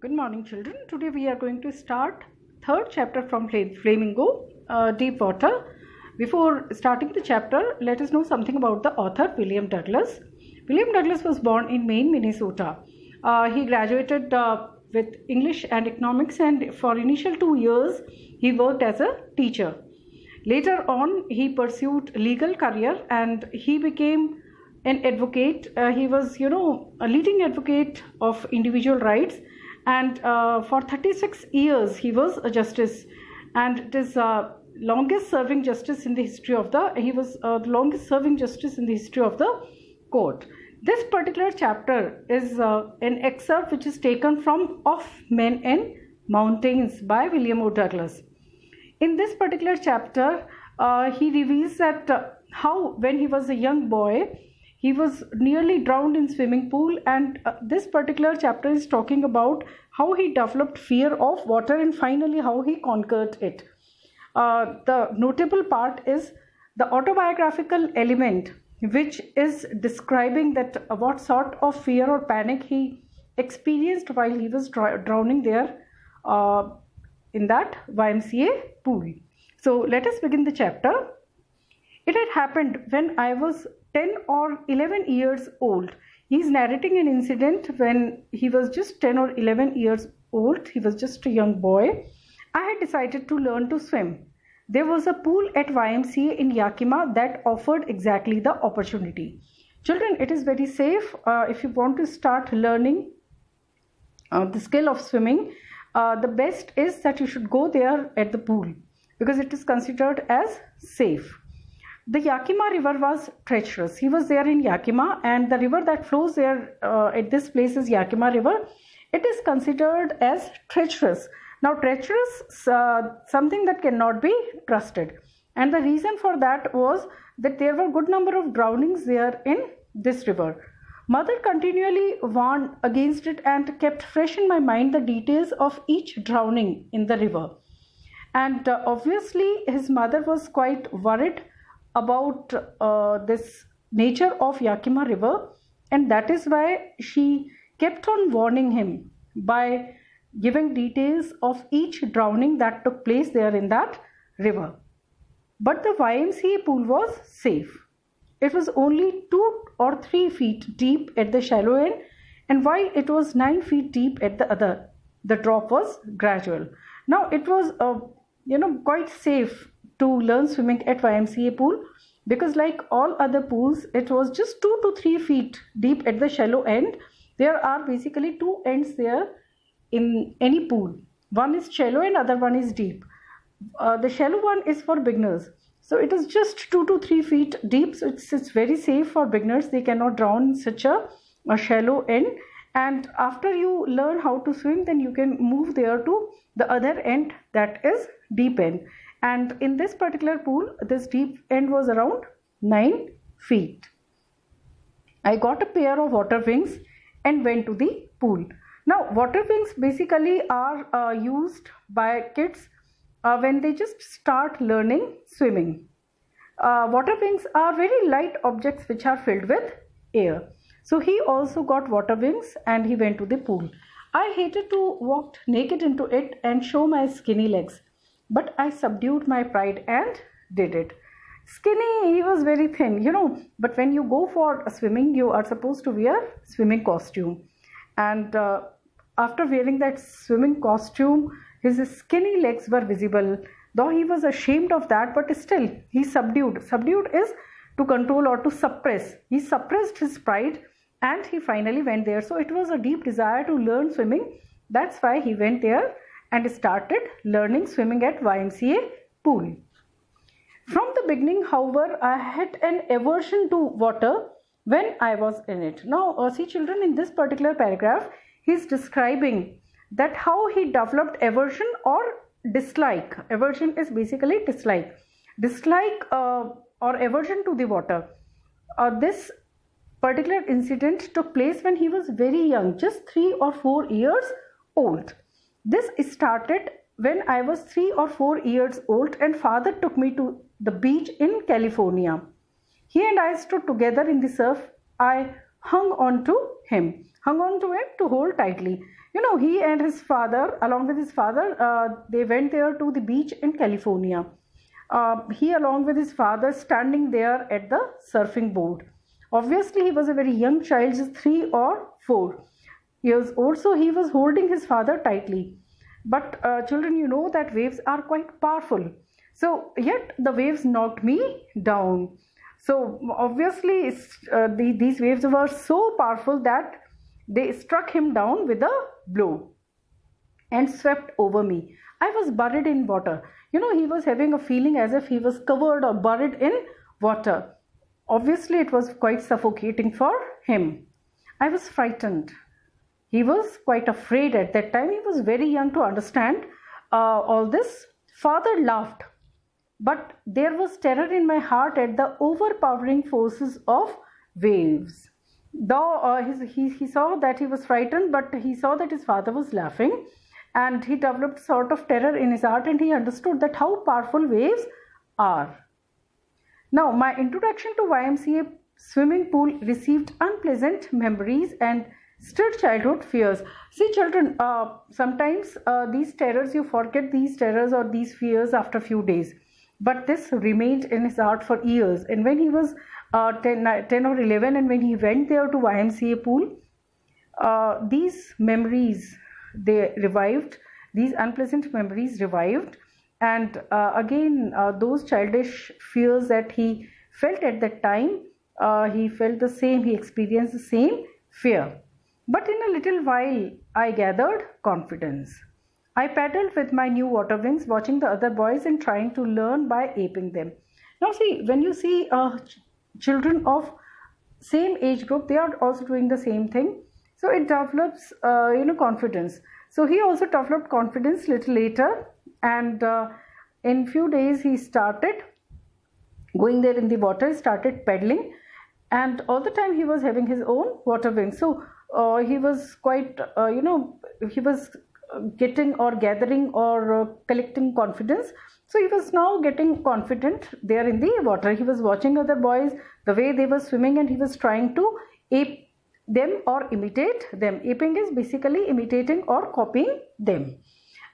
Good morning, children. Today we are going to start third chapter from Flamingo, Deep Water. Before starting the chapter, let us know something about the author, William Douglas. William Douglas was born in Maine, Minnesota. He graduated with English and economics, and for initial 2 years, he worked as a teacher. Later on, he pursued legal career and he became an advocate. He was, a leading advocate of individual rights. And for 36 years, he was a justice, and it is longest serving justice in the history of he was the longest serving justice in the history of the court. This particular chapter is an excerpt which is taken from Of Men and Mountains by William O. Douglas. In this particular chapter, he reveals that how when he was a young boy, he was nearly drowned in swimming pool, and this particular chapter is talking about how he developed fear of water and finally how he conquered it. The notable part is the autobiographical element, which is describing that what sort of fear or panic he experienced while he was drowning there in that YMCA pool. So let us begin the chapter. It had happened when I was 10 or 11 years old. He is narrating an incident when he was just 10 or 11 years old. He was just a young boy. I had decided to learn to swim. There was a pool at YMCA in Yakima that offered exactly the opportunity. Children, it is very safe if you want to start learning the skill of swimming. The best is that you should go there at the pool because it is considered as safe. The Yakima River was treacherous. He was there in Yakima, and the river that flows there at this place is Yakima River. It is considered as treacherous. Now, treacherous something that cannot be trusted. And the reason for that was that there were a good number of drownings there in this river. Mother continually warned against it and kept fresh in my mind the details of each drowning in the river. And obviously, his mother was quite worried about this nature of Yakima River, and that is why she kept on warning him by giving details of each drowning that took place there in that river. But the YMCA pool was safe. It was only 2 or 3 feet deep at the shallow end, and while it was 9 feet deep at the other, the drop was gradual. Now it was quite safe to learn swimming at YMCA pool because like all other pools, it was just 2 to 3 feet deep at the shallow end. There are basically 2 ends there in any pool. One is shallow and other one is deep. The shallow one is for beginners. So it is just 2 to 3 feet deep. So it's very safe for beginners. They cannot drown in such a shallow end. And after you learn how to swim, then you can move there to the other end, that is deep end. And in this particular pool, this deep end was around 9 feet. I got a pair of water wings and went to the pool. Now, water wings basically are used by kids when they just start learning swimming. Water wings are very light objects which are filled with air. So he also got water wings and he went to the pool. I hated to walk naked into it and show my skinny legs. But I subdued my pride and did it. Skinny, he was very thin, but when you go for swimming, you are supposed to wear swimming costume. And after wearing that swimming costume, his skinny legs were visible. Though he was ashamed of that, but still he subdued. Subdued is to control or to suppress. He suppressed his pride and he finally went there. So it was a deep desire to learn swimming. That's why he went there and started learning swimming at YMCA pool. From the beginning, however, I had an aversion to water when I was in it. Now, see children, in this particular paragraph, he is describing that how he developed aversion or dislike. Aversion is basically dislike. Dislike or aversion to the water. This particular incident took place when he was very young, just 3 or 4 years old. This started when I was 3 or 4 years old and father took me to the beach in California. He and I stood together in the surf. I hung on to him. hung on to him to hold tightly. He and his father, along with his father, they went there to the beach in California. He, along with his father, standing there at the surfing board. Obviously, he was a very young child, just 3 or 4 years old, so he was holding his father tightly. But children, you know that waves are quite powerful. So, yet the waves knocked me down. So, obviously, these waves were so powerful that they struck him down with a blow and swept over me. I was buried in water. He was having a feeling as if he was covered or buried in water. Obviously, it was quite suffocating for him. I was frightened. He was quite afraid at that time. He was very young to understand all this. Father laughed, but there was terror in my heart at the overpowering forces of waves. Though he saw that he was frightened, but he saw that his father was laughing, and he developed sort of terror in his heart, and he understood that how powerful waves are. Now, my introduction to YMCA swimming pool received unpleasant memories and stirred childhood fears. See, children, sometimes these terrors, you forget these terrors or these fears after a few days. But this remained in his heart for years. And when he was 10 or 11, and when he went there to YMCA pool, these memories, they revived. These unpleasant memories revived. And again, those childish fears that he felt at that time, he felt the same, he experienced the same fear. But in a little while, I gathered confidence. I paddled with my new water wings, watching the other boys and trying to learn by aping them. Now see, when you see children of same age group, they are also doing the same thing. So it develops, confidence. So he also developed confidence little later, and in few days he started going there in the water, started paddling, and all the time he was having his own water wings. So he was quite, he was getting or gathering or collecting confidence. So he was now getting confident there in the water. He was watching other boys, the way they were swimming, and he was trying to ape them or imitate them. Aping is basically imitating or copying them.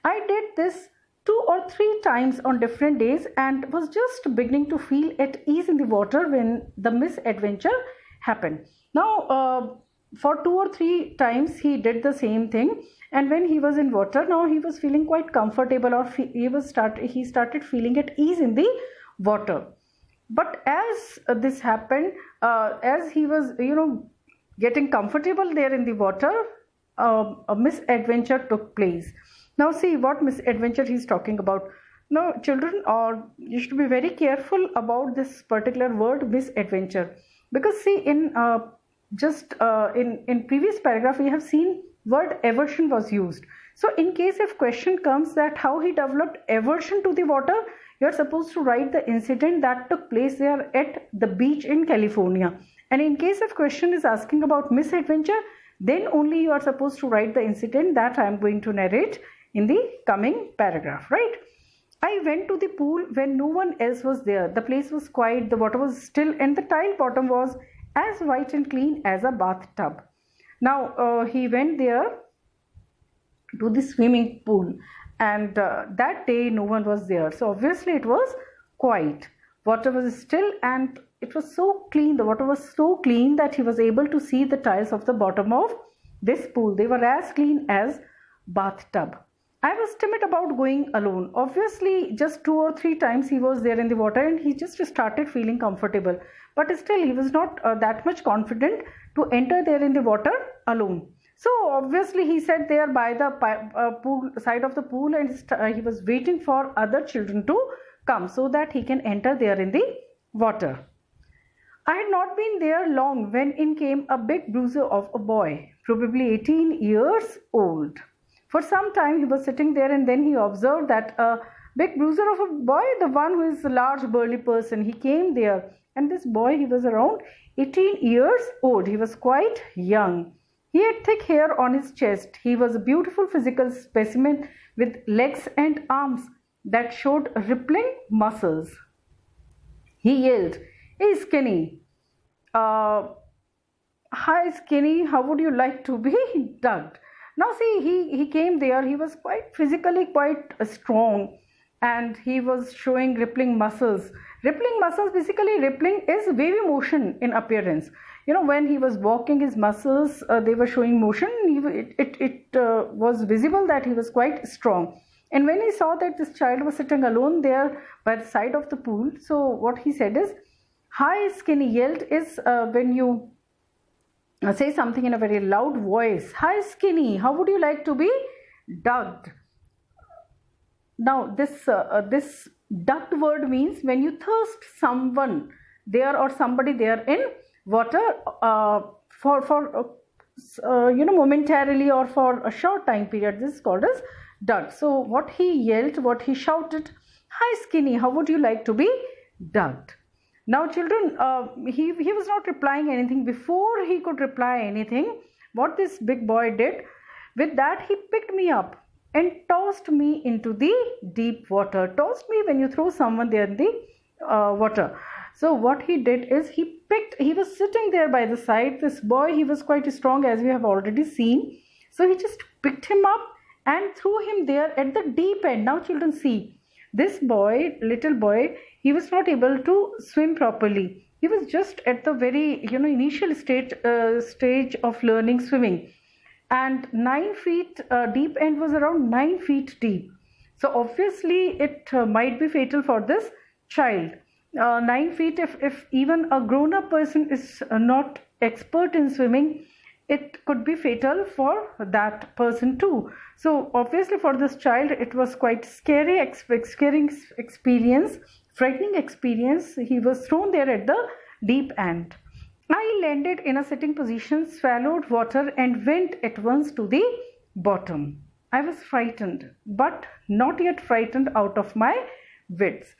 I did this 2 or 3 times on different days and was just beginning to feel at ease in the water when the misadventure happened. Now, for 2 or 3 times he did the same thing, and when he was in water, now he was feeling quite comfortable, or he started feeling at ease in the water. But as this happened, as he was getting comfortable there in the water, a misadventure took place. Now see what misadventure he's talking about. Now children, you should be very careful about this particular word misadventure, because see in in previous paragraph we have seen word aversion was used. So in case if question comes that how he developed aversion to the water, you are supposed to write the incident that took place there at the beach in California. And in case if question is asking about misadventure, then only you are supposed to write the incident that I am going to narrate in the coming paragraph, right? I went to the pool when no one else was there. The place was quiet, the water was still, and the tile bottom was as white and clean as a bathtub. Now he went there to the swimming pool, and that day no one was there. So obviously it was quiet. Water was still, and it was so clean. The water was so clean that he was able to see the tiles of the bottom of this pool. They were as clean as bathtub. I was timid about going alone. Obviously, just 2 or 3 times he was there in the water and he just started feeling comfortable. But still, he was not that much confident to enter there in the water alone. So obviously, he sat there by the pool side of the pool, and he was waiting for other children to come so that he can enter there in the water. I had not been there long when in came a big bruiser of a boy, probably 18 years old. For some time he was sitting there, and then he observed that a big bruiser of a boy, the one who is a large burly person, he came there, and this boy, he was around 18 years old. He was quite young. He had thick hair on his chest. He was a beautiful physical specimen with legs and arms that showed rippling muscles. He yelled, "Hey, skinny, "Hi, Skinny, how would you like to be ducked?" Now, see, he came there. He was quite physically quite strong, and he was showing rippling muscles. Rippling muscles, basically, rippling is wavy motion in appearance. When he was walking, his muscles they were showing motion. It was visible that he was quite strong. And when he saw that this child was sitting alone there by the side of the pool, so what he said is, "Hi, Skinny," yelled is when you say something in a very loud voice. "Hi, Skinny, how would you like to be ducked?" Now, this ducked word means when you thirst someone there or somebody there in water for momentarily or for a short time period. This is called as ducked. So what he yelled, what he shouted, "Hi, Skinny, how would you like to be ducked?" Now, children, he was not replying anything. Before he could reply anything, what this big boy did, with that he picked me up and tossed me into the deep water. Tossed me when you throw someone there in the water. So what he did is he was sitting there by the side. This boy, he was quite strong, as we have already seen. So he just picked him up and threw him there at the deep end. Now, children, see, this boy, little boy, he was not able to swim properly. He was just at the very initial stage of learning swimming, and 9 feet deep end was around 9 feet deep. So obviously it might be fatal for this child. 9 feet, if even a grown-up person is not expert in swimming, it could be fatal for that person too. So obviously for this child it was quite scary experience, frightening experience. He was thrown there at the deep end. I landed in a sitting position, swallowed water and went at once to the bottom. I was frightened, but not yet frightened out of my wits.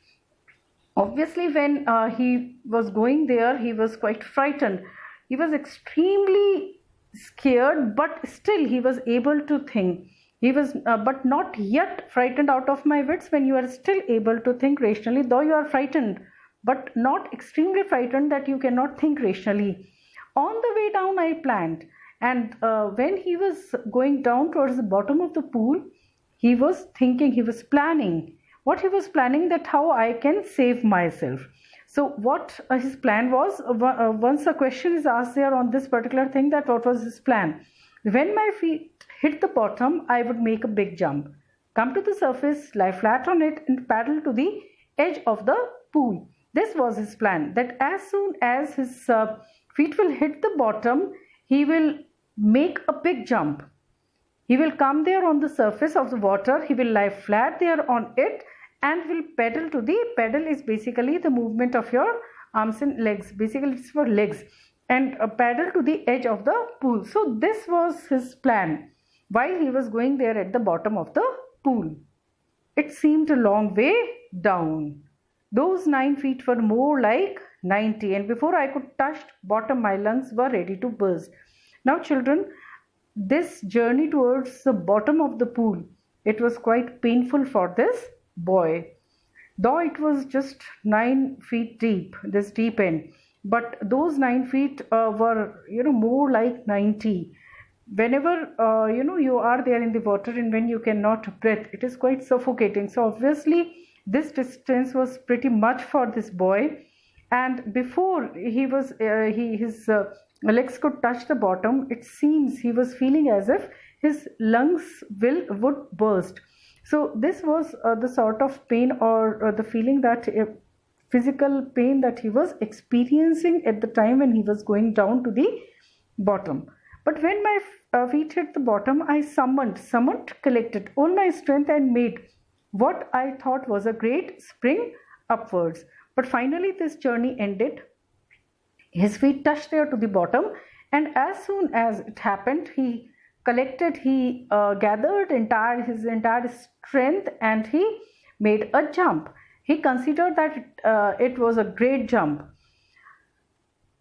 Obviously when he was going there, he was quite frightened. He was extremely scared, but still he was able to think. He was but not yet frightened out of my wits. When you are still able to think rationally, though you are frightened, but not extremely frightened that you cannot think rationally. On the way down I planned, and when he was going down towards the bottom of the pool, he was thinking, he was planning. What he was planning, that how I can save myself. So what his plan was, once a question is asked there on this particular thing, that what was his plan. When my feet hit the bottom, I would make a big jump, come to the surface, lie flat on it and paddle to the edge of the pool. This was his plan, that as soon as his feet will hit the bottom, he will make a big jump. He will come there on the surface of the water, he will lie flat there on it and will paddle to the, paddle is basically the movement of your arms and legs, basically it's for legs, and paddle to the edge of the pool. So this was his plan while he was going there at the bottom of the pool. It seemed a long way down. Those 9 feet were more like 90, and before I could touch bottom, my lungs were ready to burst. Now children, this journey towards the bottom of the pool, it was quite painful for this boy. Though it was just 9 feet deep, this deep end, but those 9 feet were more like 90. Whenever you are there in the water and when you cannot breathe, it is quite suffocating. So obviously this distance was pretty much for this boy, and before he was his legs could touch the bottom, it seems he was feeling as if his lungs would burst. So this was the sort of pain or the feeling, that physical pain that he was experiencing at the time when he was going down to the bottom. But when my feet hit the bottom, I summoned, collected all my strength and made what I thought was a great spring upwards. But finally this journey ended. His feet touched there to the bottom, and as soon as it happened, he collected, he gathered his entire strength and he made a jump. He considered that it was a great jump.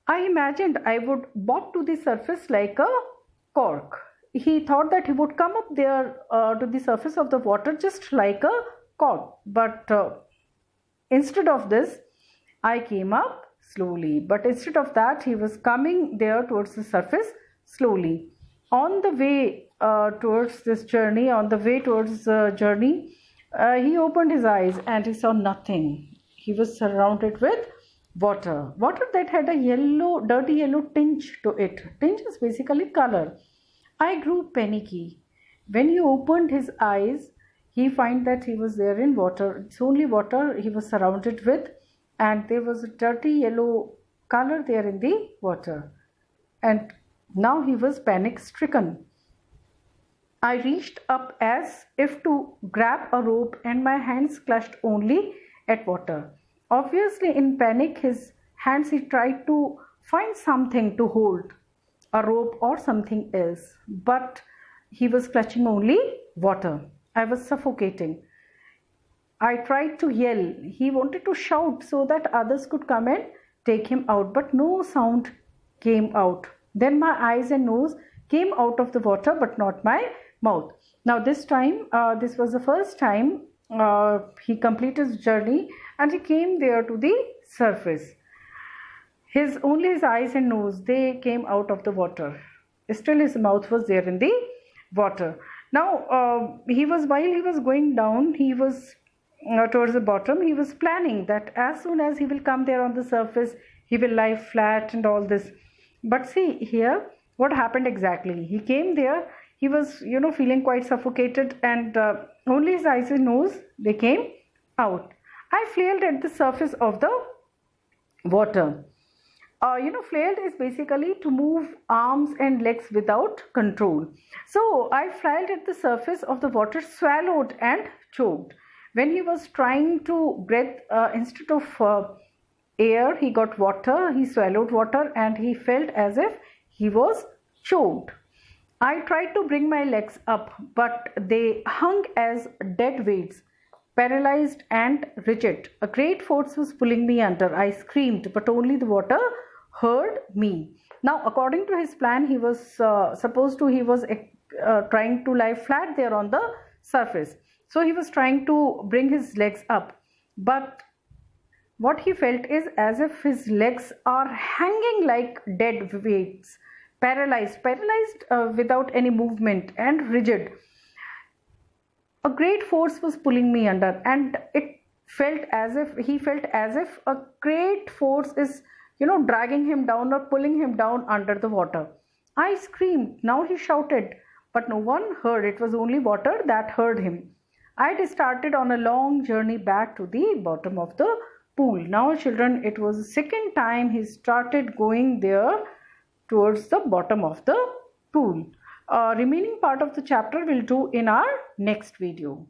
I imagined I would bob to the surface like a cork. He thought that he would come up there to the surface of the water just like a cork. But instead of this, I came up slowly. But instead of that, he was coming there towards the surface slowly. On the way towards this journey, on the way towards the journey, he opened his eyes and he saw nothing. He was surrounded with water. Water that had a yellow, dirty yellow tinge to it. Tinge is basically color. I grew panicky. When he opened his eyes, he found that he was there in water. It's only water he was surrounded with, and there was a dirty yellow color there in the water. And now he was panic stricken. I reached up as if to grab a rope, and my hands clutched only at water. Obviously, in panic, his hands, he tried to find something to hold, a rope or something else, but he was clutching only water. I was suffocating. I tried to yell. He wanted to shout so that others could come and take him out, but no sound came out. Then my eyes and nose came out of the water, but not my mouth. Now this time, this was the first time he completed his journey, and he came there to the surface. Only his eyes and nose, they came out of the water. Still his mouth was there in the water. Now while he was going down, he was towards the bottom, he was planning that as soon as he will come there on the surface, he will lie flat and all this. But see here, what happened exactly? He came there, he was feeling quite suffocated, and only his eyes and nose, they came out. I flailed at the surface of the water. Flailed is basically to move arms and legs without control. So I flailed at the surface of the water, swallowed and choked. When he was trying to breathe, instead of air, he got water, he swallowed water, and he felt as if he was choked. I tried to bring my legs up, but they hung as dead weights, paralyzed and rigid. A great force was pulling me under. I screamed, but only the water heard me. Now, according to his plan, he was trying to lie flat there on the surface. So he was trying to bring his legs up, but what he felt is as if his legs are hanging like dead weights, paralyzed without any movement and rigid. A great force was pulling me under, and he felt as if a great force is dragging him down or pulling him down under the water. I screamed. Now he shouted, but no one heard. It was only water that heard him. I started on a long journey back to the bottom of the pool. Now children, it was the second time he started going there towards the bottom of the pool. Remaining part of the chapter we'll do in our next video.